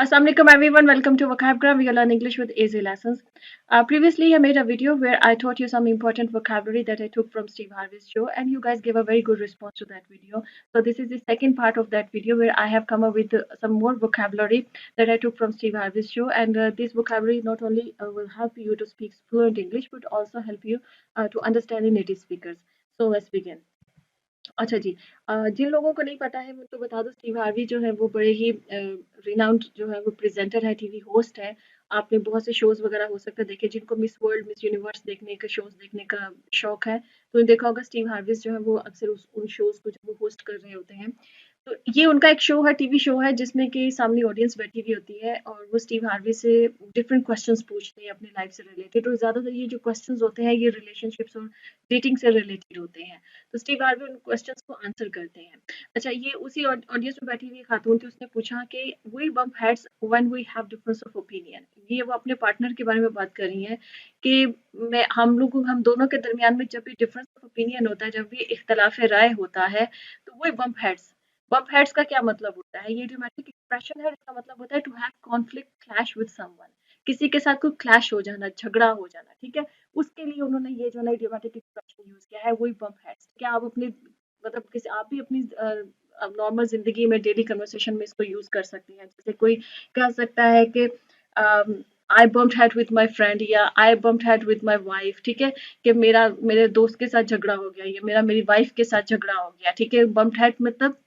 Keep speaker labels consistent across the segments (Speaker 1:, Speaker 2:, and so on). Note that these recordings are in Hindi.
Speaker 1: Assalamualaikum everyone, welcome to Vocabgram. We learn English with easy lessons. Previously, I made a video where I taught you some important vocabulary that I took from Steve Harvey's show, and you guys gave a very good response to that video. So this is the second part of that video where I have come up with some more vocabulary that I took from Steve Harvey's show, and this vocabulary not only will help you to speak fluent English, but also help you to understand the native speakers. So let's begin. अच्छा जी। जिन लोगों को नहीं पता है वो तो बता दो, स्टीव हार्वी जो है वो बड़े ही रिनाउंड जो है वो प्रेजेंटर है, टीवी होस्ट है। आपने बहुत से शोज वगैरह हो सकता है देखे, जिनको मिस वर्ल्ड, मिस यूनिवर्स देखने का, शोज देखने का शौक है तो देखा होगा स्टीव हार्विस जो है वो अक्सर उन शोज को जो वो होस्ट कर रहे होते हैं। तो ये उनका एक शो है, टीवी शो है, जिसमें कि सामने ऑडियंस बैठी हुई होती है और वो स्टीव हार्वी से डिफरेंट क्वेश्चंस पूछते हैं अपनी लाइफ से रिलेटेड, और ज्यादातर ये जो क्वेश्चंस होते हैं ये रिलेशनशिप्स और डेटिंग से रिलेटेड होते हैं। तो स्टीव हार्वी उन क्वेश्चंस को आंसर करते हैं। अच्छा, ये उसी ऑडियंस में बैठी हुई खातून थी, उसने पूछा कि we bump heads when we have difference of opinion. ये वो अपने पार्टनर के बारे में बात कर रही हैं कि मैं हम दोनों के दरमियान में जब भी डिफरेंस ऑफ ओपिनियन होता है, जब भी इख्तलाफ राय होता है, तो वो बम्प हेड्स। बम्प हेड्स का क्या मतलब होता है? ये इडियोमैटिक एक्सप्रेशन है, इसका मतलब होता है to have conflict, clash with someone. किसी के साथ कोई क्लैश हो जाना, झगड़ा हो जाना, ठीक है? उसके लिए उन्होंने ये जो है इडियोमैटिक एक्सप्रेशन यूज किया है, वही बम्प हेड्स। क्या आप अपनी मतलब किसी आप भी अपनी नॉर्मल जिंदगी में डेली कन्वर्सेशन में इसको यूज कर सकती हैं? जैसे कोई कह सकता है कि I bumped head with my friend, या I bumped head with my wife, ठीक है? कि मेरा मेरे दोस्त के साथ झगड़ा हो गया, या मेरी वाइफ के साथ झगड़ा हो गया, ठीक है? बम्प्ड हेड मतलब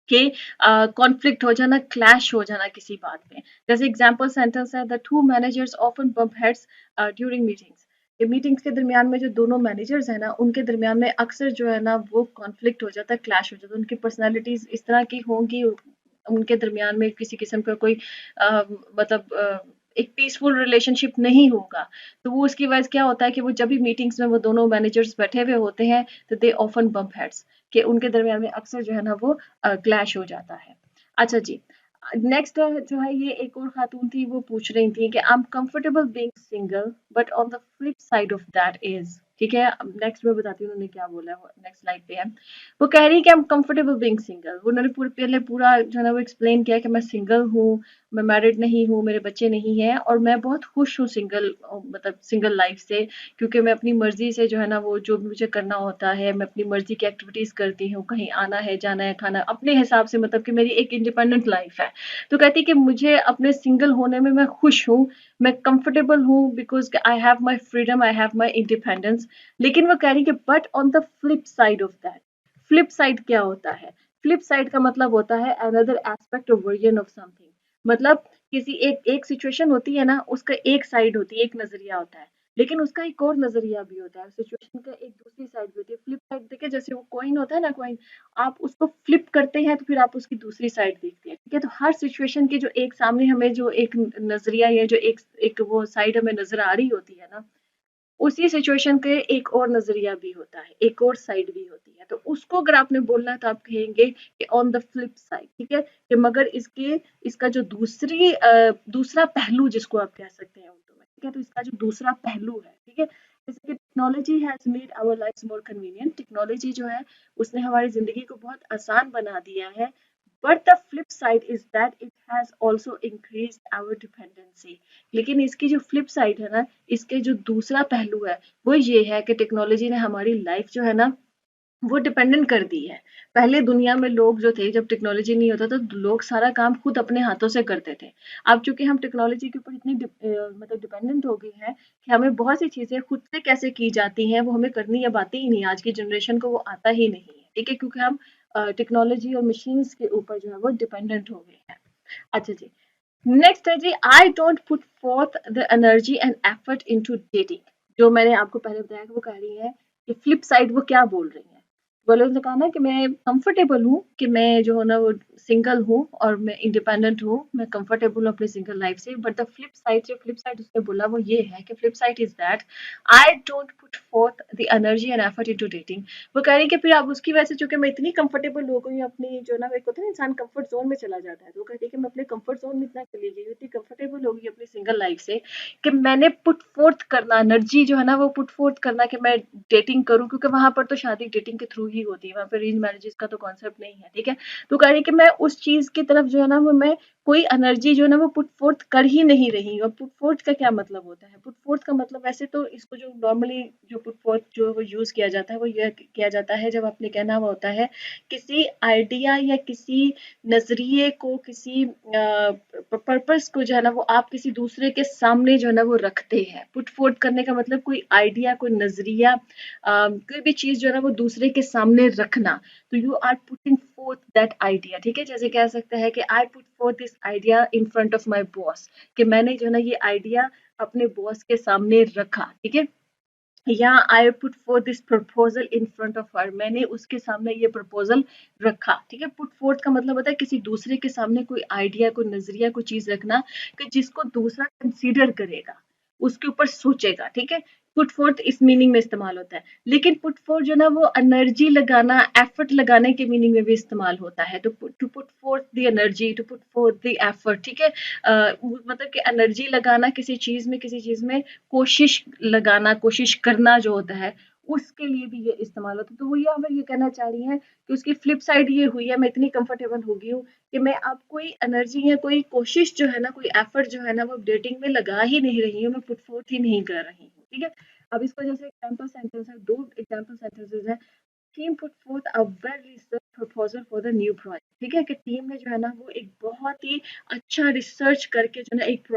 Speaker 1: कि कॉन्फ्लिक्ट हो जाना, क्लैश हो जाना किसी बात में। जैसे एग्जांपल सेंटेंस है, the two managers often bump heads during meetings. ये मीटिंग्स के दरमियान में जो दोनों मैनेजर्स हैं ना, उनके दरमियान में अक्सर जो है ना वो कॉन्फ्लिक्ट हो जाता है, क्लैश हो जाता है। उनकी पर्सनैलिटीज इस तरह की होंगी, उनके दरमियान में किसी किस्म का कोई मतलब एक पीसफुल रिलेशनशिप नहीं होगा। तो वो उसकी वजह से क्या होता है कि वो जब भी मीटिंग्स में वो दोनों मैनेजर्स बैठे हुए होते हैं, तो दे ऑफन बम्प हेड्स, कि उनके दरमियान में अक्सर जो है ना वो क्लैश हो जाता है। अच्छा जी, नेक्स्ट जो है ये एक और खातून थी, वो पूछ रही थी कि I am comfortable being single but on the flip side of that is, ठीक है? नेक्स्ट मैं बताती हूँ उन्होंने क्या बोला है, नेक्स्ट स्लाइड पे है। वो कह रही है कि I am comfortable being single. उन्होंने पहले पूरा जो है ना वो एक्सप्लेन किया कि मैं सिंगल हूँ, मैं मैरिड नहीं हूँ, मेरे बच्चे नहीं हैं, और मैं बहुत खुश हूँ सिंगल, मतलब सिंगल लाइफ से, क्योंकि मैं अपनी मर्जी से जो है ना वो जो मुझे करना होता है, मैं अपनी मर्जी की एक्टिविटीज करती हूँ, कहीं आना है, जाना है, खाना अपने हिसाब से, मतलब कि मेरी एक इंडिपेंडेंट लाइफ है। तो कहती है कि मुझे अपने सिंगल होने में मैं खुश हूँ, मैं कंफर्टेबल हूँ, because I have my freedom, I have my independence. लेकिन वो कह रही है कि but on the flip side of that. Flip side क्या होता है? फ्लिप साइड का मतलब होता है अनदर एस्पेक्ट और वर्जन ऑफ समथिंग। मतलब किसी एक सिचुएशन होती है ना, उसका एक साइड होती है, एक नजरिया होता है, लेकिन उसका एक और नजरिया भी होता है, सिचुएशन का एक दूसरी साइड भी होती है। फ्लिप साइड देखिए, जैसे वो कॉइन होता है ना, कॉइन आप उसको फ्लिप करते हैं तो फिर आप उसकी दूसरी साइड देखते हैं, ठीक है? तो हर सिचुएशन की जो एक सामने हमें जो एक नजरिया या जो एक एक वो साइड हमें नजर आ रही होती है ना, उसी सिचुएशन के एक और नजरिया भी होता है, एक और साइड भी होती है। तो उसको अगर आपने बोलना है तो आप कहेंगे कि ऑन द फ्लिप साइड, ठीक है? कि मगर इसका जो दूसरा पहलू जिसको आप कह सकते हैं उर्दू में, ठीक है? तो इसका जो दूसरा पहलू है, ठीक है? जैसे कि technology has made our life more convenient. Technology जो है उसने हमारी जिंदगी को बहुत आसान बना दिया है, but the flip side is that it has also increase our dependency. लेकिन इसकी जो फ्लिप साइड है ना, इसके जो दूसरा पहलू है, वो ये है कि टेक्नोलॉजी ने हमारी लाइफ जो है ना वो डिपेंडेंट कर दी है। पहले दुनिया में लोग जो थे, जब टेक्नोलॉजी नहीं होता था तो लोग सारा काम खुद अपने हाथों से करते थे। अब चूंकि हम टेक्नोलॉजी के ऊपर इतनी मतलब डिपेंडेंट हो गए हैं कि हमें बहुत सी चीजें खुद से कैसे की जाती हैं वो हमें करनी अब आती ही नहीं है। आज की जनरेशन को वो आता ही नहीं है, ठीक है? क्योंकि हम टेक्नोलॉजी और मशीन्स के ऊपर जो है वो डिपेंडेंट हो गए हैं। अच्छा जी, नेक्स्ट है जी, I don't put forth the energy and effort into dating. जो मैंने आपको पहले बताया कि वो कह रही है कि फ्लिप साइड वो क्या बोल रही है। बोले उसने कहा ना कि मैं कंफर्टेबल हूँ, कि मैं जो है ना वो सिंगल हूँ और मैं इंडिपेंडेंट हूँ, मैं कंफर्टेबल हूँ अपनी सिंगल लाइफ से। बट द फ्लिप साइड उसने बोला वो ये है कि flip side is that I don't put forth the energy and effort into dating. वो कह रही है कि फिर आप उसकी वजह से, चूंकि मैं इतनी कंफर्टेबल हो गई हूँ अपनी जो ना, एक होता है ना इंसान कंफर्ट जोन में चला जाता है, तो वो कहती है कि मैं अपने कंफर्ट जोन में इतना चली गई हूँ, इतनी कंफर्टेबल हो गई अपनी सिंगल लाइफ से, कि मैंने पुट फोर्थ करना, एनर्जी जो है ना वो पुट फोर्थ करना कि मैं डेटिंग करूँ, क्योंकि वहां पर तो शादी डेटिंग के थ्रू ही होती है, वहां पर अरेंज मैरिजेस का तो कॉन्सेप्ट नहीं है, ठीक है? तो कह रही है कि मैं उस चीज की तरफ जो है ना वो मैं कोई एनर्जी जो है ना वो पुट फोर्थ कर ही नहीं रही। और पुट फोर्थ का क्या मतलब होता है? पुट फोर्थ का मतलब वैसे तो इसको जो नॉर्मली जो पुट फोर्थ जो वो यूज किया जाता है वो यह किया जाता है जब आपने क्या नाम होता है किसी आइडिया या किसी नजरिए को किसी पर्पस को जो है ना वो आप किसी दूसरे के सामने जो है ना वो रखते हैं। पुट फोर्थ करने का मतलब कोई आइडिया कोई नजरिया कोई भी चीज जो है ना वो दूसरे के सामने रखना। तो you are putting forth that idea। ठीक है, जैसे कह सकते हैं कि I put forth this idea in front of my boss, कि मैंने जो है ना ये आइडिया अपने बॉस के सामने रखा। ठीक है, या I put forth this proposal in front of her, मैंने उसके सामने ये प्रपोजल रखा। ठीक है, पुट फोर्थ का मतलब होता है किसी दूसरे के सामने कोई आइडिया कोई नजरिया कोई चीज रखना कि जिसको दूसरा कंसीडर करेगा उसके ऊपर सोचेगा। ठीक है, पुट फोर्थ इस मीनिंग में इस्तेमाल होता है। लेकिन पुट फोर्थ जो ना वो एनर्जी लगाना एफर्ट लगाने के मीनिंग में भी इस्तेमाल होता है। तो to put forth the energy to put forth the effort. ठीक है, मतलब कि एनर्जी लगाना किसी चीज में कोशिश लगाना कोशिश करना जो होता है उसके लिए भी ये इस्तेमाल होता है। तो वो यहाँ पर ये कहना चाह रही हैं कि उसकी फ्लिप साइड ये हुई है, मैं इतनी कंफर्टेबल हो गई हूँ कि मैं अब कोई एनर्जी या कोई कोशिश जो है ना कोई एफर्ट जो है ना वो डेटिंग में लगा ही नहीं रही हूँ, मैं पुट फोर्थ ही नहीं कर रही हूँ। ठीक है, अब इसको जैसे एग्जाम्पल सेंटेंस है, दो एग्जाम्पल सेंटेंसेस है। Team put fourth a well research proposal for the new project. ठीक है, कि टीम ने जो है ना वो एक बहुत ही अच्छा रिसर्च करके जो है ना एक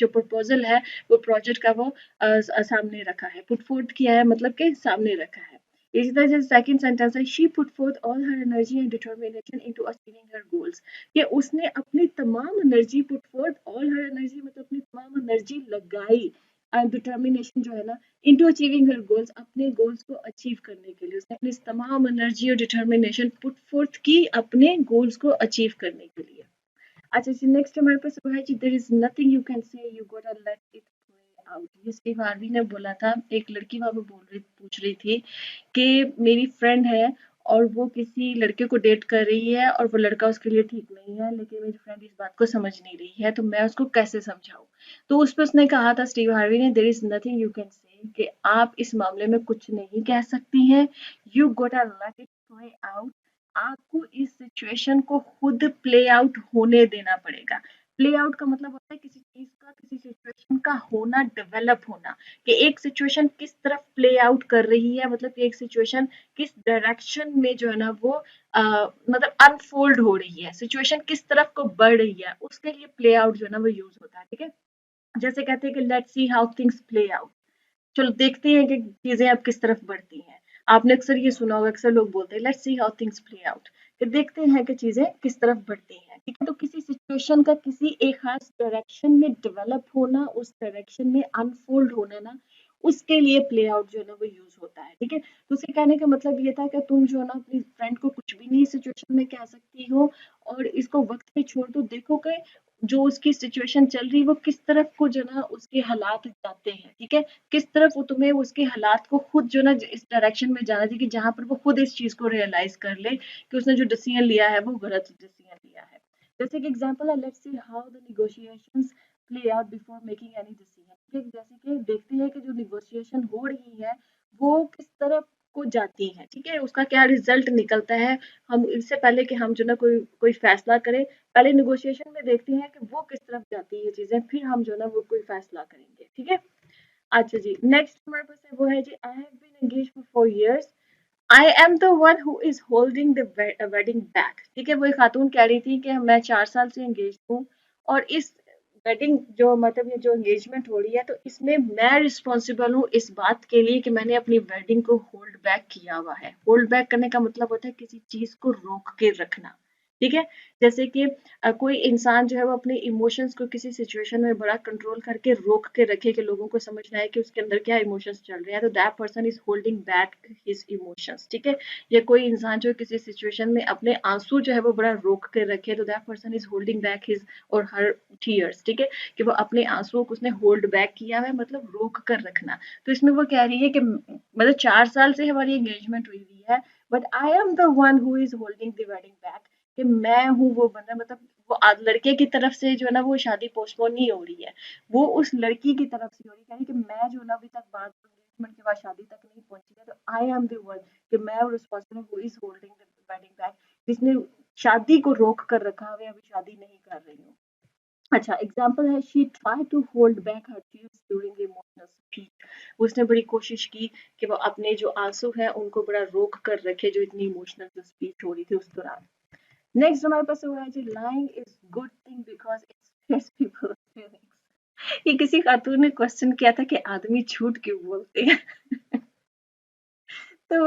Speaker 1: जो प्रपोजल है वो प्रोजेक्ट का वो सामने रखा है। पुट फोर्थ किया है मतलब के सामने रखा है। इसी तरह से सेकंड सेंटेंस है she put fourth all her energy and determination into achieving her goals. कि उसने अपनी तमाम एनर्जी पुट फोर्थ ऑल हर एनर्जी मतलब अपनी तमाम एनर्जी लगाई एंड डिटर्मिनेशन जो है ना इनटू अचीविंग हर गोल्स, अपने गोल्स को अचीव करने के लिए उसने अपनी तमाम एनर्जी और डिटर्मिनेशन पुट फोर्थ की अपने गोल्स को अचीव करने के लिए। अच्छा जी, नेक्स्ट हमारे पास वो है जी, there is nothing you can say, you gotta let it play out. ये स्टीव हार्वी ने बोला था। एक लड़की वहां पे पूछ रही थी कि मेरी फ्रेंड है और वो किसी लड़के को डेट कर रही है और वो लड़का उसके लिए ठीक नहीं है, लेकिन मेरी फ्रेंड इस बात को समझ नहीं रही है, तो मैं उसको कैसे समझाऊं? तो उस पर उसने कहा था स्टीव हार्वी ने, there is nothing you can say, कि आप इस मामले में कुछ नहीं कह सकती हैं। You gotta let it play out. आपको इस सिचुएशन को खुद प्ले आउट होने देना पड़ेगा। प्ले आउट का मतलब होता है किसी चीज का किसी सिचुएशन का होना डेवलप होना, कि एक सिचुएशन किस तरफ प्ले आउट कर रही है, मतलब कि एक सिचुएशन किस डायरेक्शन में जो है ना वो मतलब अनफोल्ड हो रही है, सिचुएशन किस तरफ को बढ़ रही है, उसके लिए प्ले आउट जो है ना वो यूज होता है। ठीक है, जैसे कहते हैं कि let's see how things play out, चलो देखते हैं कि चीजें अब किस तरफ बढ़ती हैं। आपने अक्सर ये सुना होगा, अक्सर लोग बोलते हैं let's see how things play out, कि देखते हैं कि चीजें किस तरफ बढ़ती हैं। ठीक है, तो किसी सिचुएशन का किसी एक खास डायरेक्शन में डेवलप होना, उस डायरेक्शन में अनफोल्ड होना ना, उसके लिए प्ले आउट जो है ना वो यूज होता है। ठीक है, तो उसके कहने का मतलब ये था कि तुम जो है ना अपनी फ्रेंड को कुछ भी नहीं सिचुएशन में कह सकती हो और इसको वक्त पे छोड़ दो, देखो कि जो उसकी सिचुएशन चल रही है वो किस तरफ को जो ना उसके हालात जाते हैं। ठीक है, किस तरफ वो तुम्हें उसके हालात को खुद जो ना इस डायरेक्शन में जाना चाहिए कि जहां पर वो खुद इस चीज को रियलाइज कर ले कि उसने जो डिसीजन लिया है वो गलत डिसीजन लिया है। जैसे कि एग्जांपल है, let's see how the negotiations play out before making any decision. जैसे कि देखते हैं कि जो निगोशिएशन हो रही है वो किस तरफ को जाती है। ठीक है, उसका क्या रिजल्ट निकलता है, हम इससे पहले कि हम जो ना कोई कोई फैसला करें, पहले निगोशिएशन में देखते हैं कि वो किस तरफ जाती है चीजें, फिर हम जो ना वो कोई फैसला करेंगे। ठीक है, अच्छा जी, नेक्स्ट हमारे पास है वो है जी, I have been engaged for 4 years, I am the one who is holding the wedding back. ठीक है, वो एक खातून कह रही थी कि मैं 4 साल से एंगेज हूँ और इस वेडिंग जो मतलब ये जो एंगेजमेंट हो रही है तो इसमें मैं रिस्पॉन्सिबल हूँ इस बात के लिए कि मैंने अपनी वेडिंग को होल्ड बैक किया हुआ है। होल्ड बैक करने का मतलब होता है किसी चीज को रोक के रखना। ठीक है, जैसे कि कोई इंसान जो है वो अपने इमोशंस को किसी सिचुएशन में बड़ा कंट्रोल करके रोक के रखे कि लोगों को समझ ना आए कि उसके अंदर क्या इमोशंस चल रहे हैं, तो that person is holding back his emotions. ठीक है, या कोई इंसान जो किसी सिचुएशन में अपने आंसू जो है वो बड़ा रोक के रखे, तो that person is holding back his और हर टीयर्स। ठीक है, कि वो अपने आंसुओं को उसने होल्ड बैक किया है, मतलब रोक कर रखना। तो इसमें वो कह रही है कि मतलब 4 साल से हमारी एंगेजमेंट हुई हुई है but I am the one who is holding the wedding back, कि मैं हूँ वो बंदा, मतलब वो लड़के की तरफ से जो है ना वो शादी पोस्टपोन नहीं हो रही है, वो उस लड़की की तरफ से हो रही है, कि मैं जो ना अभी तक बात एंगेजमेंट के बाद शादी तक नहीं पहुंची है, तो आई एम द वन, कि मैं responsible who is holding the wedding back, जिसने शादी को रोक कर रखा है, अभी शादी नहीं कर रही हूँ। अच्छा एग्जाम्पल है, she try to hold back her tears during emotional speech. उसने बड़ी कोशिश की कि वो अपने जो आंसू हैं उनको बड़ा रोक कर रखे, जो इतनी इमोशनल जो स्पीच हो रही थी उस दौरान। नेक्स्ट हमारे पास हुआ है जी, lying is good thing because it spares people feelings. ये किसी खातून ने क्वेश्चन किया था कि आदमी झूठ क्यों बोलते हैं। तो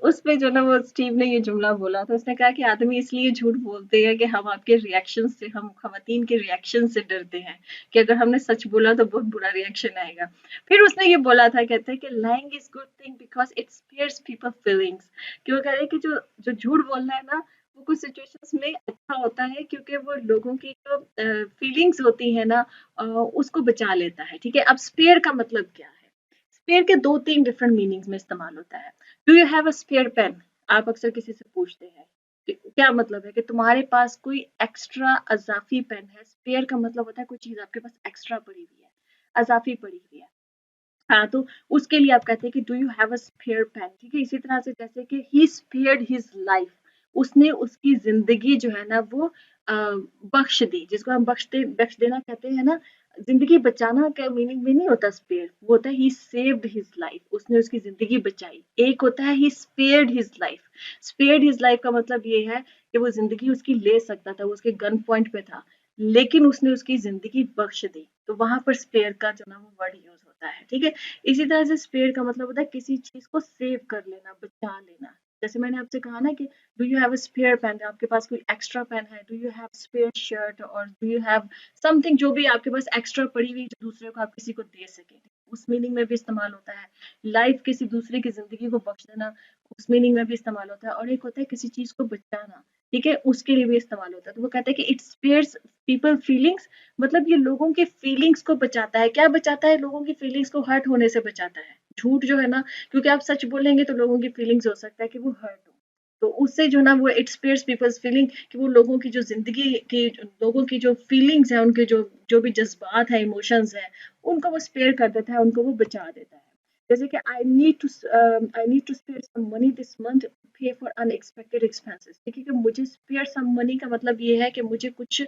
Speaker 1: उस पे जो ना वो स्टीव ने ये जुमला बोला, तो उसने कहा कि आदमी इसलिए झूठ बोलते हैं कि हम आपके रिएक्शन से, हम खवातीन के रिएक्शन से डरते हैं कि अगर हमने सच बोला तो बहुत बुरा रिएक्शन आएगा। फिर उसने ये बोला था, कहते हैं कि lying is good thing because it spares people feelings. कि वो कह रहे हैं कि जो जो झूठ बोलना है ना, वो कुछ सिचुएशंस में अच्छा होता है, क्योंकि वो लोगों की जो फीलिंग्स होती है ना, उसको बचा लेता है। ठीक है, अब स्पेयर का मतलब क्या है? स्पेयर के दो तीन डिफरेंट मीनिंग्स में इस्तेमाल होता है। Do you have a spare pen? आप अक्सर किसी से पूछते हैं कि क्या मतलब है कि तुम्हारे पास कोई एक्स्ट्रा अजाफी पेन है। स्पेयर का मतलब होता है कोई चीज आपके पास एक्स्ट्रा पड़ी हुई है, अजाफी पड़ी हुई है। हाँ, तो उसके लिए आप कहते हैं कि do you have a spare pen. ठीक है, इसी तरह से जैसे कि ही स्पेयर्ड हिज लाइफ, उसने उसकी जिंदगी जो है ना वो बख्श दी, जिसको हम बख्श देना कहते हैं ना। जिंदगी बचाना का मीनिंग में नहीं होता स्पेयर, वो होता है ही सेव्ड हिज लाइफ, उसने उसकी जिंदगी बचाई। एक होता है he spared his life. Spared his life का मतलब ये है कि वो जिंदगी उसकी ले सकता था, वो उसके गन पॉइंट पे था, लेकिन उसने उसकी जिंदगी बख्श दी। तो वहां पर स्पेयर का जो ना वो वर्ड यूज होता है। ठीक है, इसी तरह से स्पेयर का मतलब होता है किसी चीज को सेव कर लेना, बचा लेना। जैसे मैंने आपसे कहा ना कि do you have a spare pen, आपके पास कोई एक्स्ट्रा पेन है। Do you have spare shirt, और डू यू हैव समथिंग, जो भी आपके पास एक्स्ट्रा पड़ी हुई जो दूसरे को आप किसी को दे सके, उस मीनिंग में भी इस्तेमाल होता है। लाइफ किसी दूसरे की जिंदगी को बख्श देना, उस मीनिंग में भी इस्तेमाल होता है। और एक होता है किसी चीज को बचाना, ठीक है, उसके लिए भी इस्तेमाल होता है। तो वो कहते हैं कि इट स्पेयर्स पीपल फीलिंग्स, मतलब ये लोगों के फीलिंग्स को बचाता है। क्या बचाता है? लोगों की फीलिंग्स को हर्ट होने से बचाता है। झूठ जो है ना, क्योंकि आप सच बोलेंगे तो लोगों की फीलिंग्स हो सकता है कि वो हर्ट हो, तो उससे जो ना वो इट स्पेयर्स पीपल्स फीलिंग, कि वो लोगों की जो जिंदगी की, लोगों की जो फीलिंग्स है, उनके जो जो भी जज्बात है, इमोशंस है, उनको वो स्पेयर कर देता है, उनको वो बचा देता है। जैसे कि I need to spare some money this month pay for unexpected expenses. देखिए कि मुझे स्पेयर सम मनी का मतलब ये है कि मुझे कुछ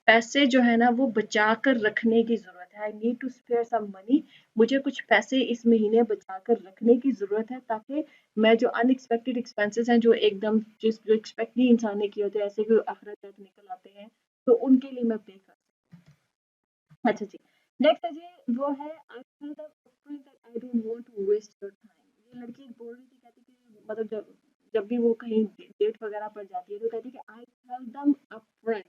Speaker 1: पैसे जो है ना वो बचा कर रखने की जरूरत है। I need to spare some money, मुझे कुछ पैसे इस महीने बचा कर रखने की जरूरत है, ताकि मैं जो अनएक्सपेक्टेड एक्सपेंसेस हैं, जो एकदम जो एक्सपेक्ट नहीं इंसान ने किए होते, ऐसे कोई अखराजात निकल आते हैं, तो उनके लिए मैं पे कर। अच्छा जी, नेक्स्ट है जी, वो है I tell them upfront that I don't want to waste your time. ये लड़की बोल रही थी, कहती कि मतलब जब जब भी वो कहीं डेट वगैरह पर जाती है तो कहती है कि I tell them upfront.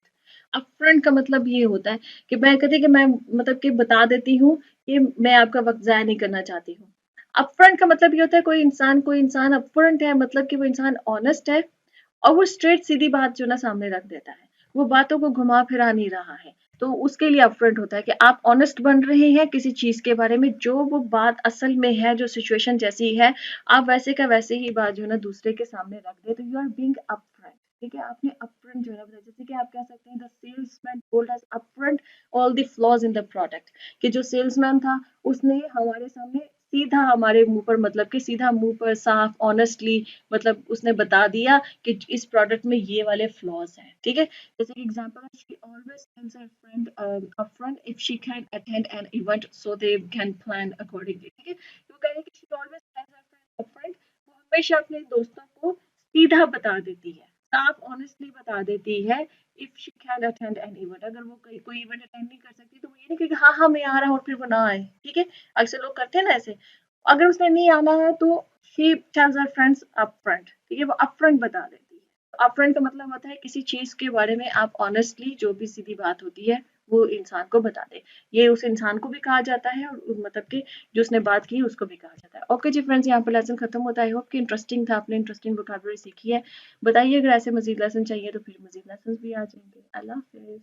Speaker 1: Upfront का मतलब ये होता है कि मैं कहती है कि मैं मतलब कि बता देती हूँ कि मैं आपका वक्त जाया नहीं करना चाहती हूँ। अपफ्रंट का मतलब ये होता है कोई इंसान अपफ्रंट है, मतलब कि वो इंसान ऑनेस्ट है, और वो स्ट्रेट सीधी बात जो ना सामने रख देता है, वो बातों को घुमा फिरा नहीं रहा है। तो उसके लिए अपफ्रंट होता है कि आप ऑनेस्ट बन रहे हैं किसी चीज के बारे में, जो वो बात असल में है, जो सिचुएशन जैसी है, आप वैसे का वैसे ही बात जो है ना दूसरे के सामने रख दे, तो यू आर बीइंग अपफ्रंट। ठीक है, आपने अपफ्रंट जो है ना बताया। जैसे कि आप कह सकते हैं the salesman told us upfront all the flaws in the product, कि जो सेल्समैन था उसने हमारे सामने सीधा, हमारे मुंह पर, मतलब कि सीधा मुंह पर साफ ऑनेस्टली, मतलब उसने बता दिया कि इस प्रोडक्ट में ये वाले फ्लॉज हैं। ठीक है, जैसे कि एग्जांपल है, she always tells her friend upfront if she can attend an event so they can plan accordingly. ठीक है, तो वो कह रहे हैं कि she always tells her friend upfront, वो हमेशा अपने दोस्तों को सीधा बता देती है, साफ ऑनेस्टली बता देती है। If she can attend an event, अगर वो कोई इवेंट अटेंड नहीं कर सकती, तो वो ये नहीं कहेगी हाँ हाँ मैं आ रहा हूँ और फिर वो ना आए। ठीक है, अक्सर लोग करते हैं ना ऐसे। अगर उसने नहीं आना है तो she tells her friends upfront. ठीक है, वो अपफ्रंट बता देती है। अपफ्रंट का मतलब होता है किसी चीज के बारे में आप ऑनेस्टली, जो भी सीधी बात होती है, वो इंसान को बता दे। ये उस इंसान को भी कहा जाता है, और मतलब कि जो उसने बात की उसको भी कहा जाता है। ओके जी फ्रेंड्स, यहाँ पर लेसन खत्म होता है। आई होप कि इंटरेस्टिंग था, आपने इंटरेस्टिंग वोकैबुलरी सीखी है। बताइए अगर ऐसे मजीद लेसन चाहिए तो फिर मजीद लेसन भी आ जाएंगे। अल्लाह हाफिज।